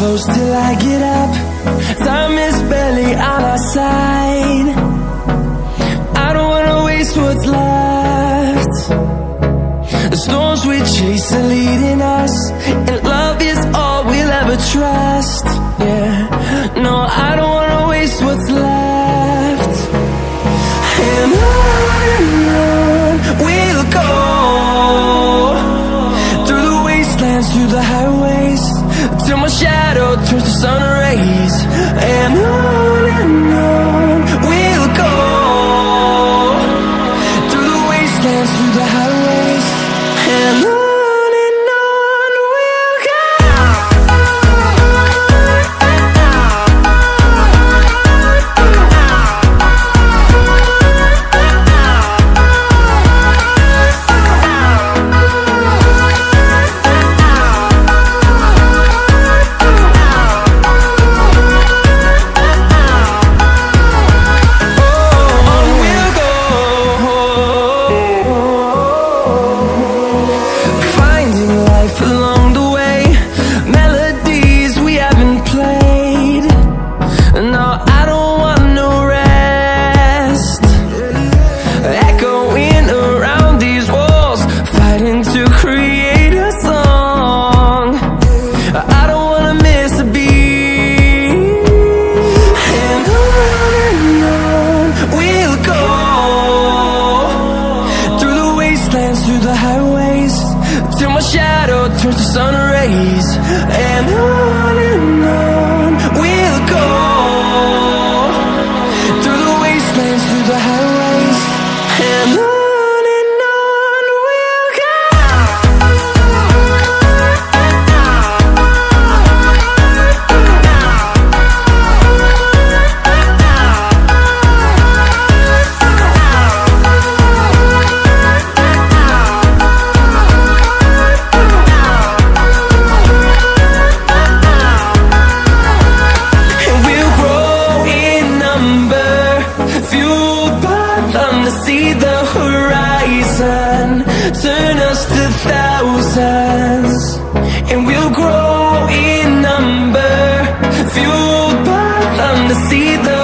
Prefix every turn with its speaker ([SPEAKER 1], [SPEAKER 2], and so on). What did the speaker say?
[SPEAKER 1] close till I get up. Time is barely on our side. I don't wanna waste what's left. The storms we chase are leading us, and love is all we'll ever trust. Yeah, no, I don't wanna waste what's left. And on we'll go, through the wastelands, through the highways, till my shadow turns to sun rays. And on we'll go, through the wastelands, through the highways, and on we'll go. Through the highways, till my shadow turns to sun rays. And on we'll go, through the wastelands, through the highways, and on we'll go. See the horizon, turn us to thousands, and we'll grow in number, fueled by them to see the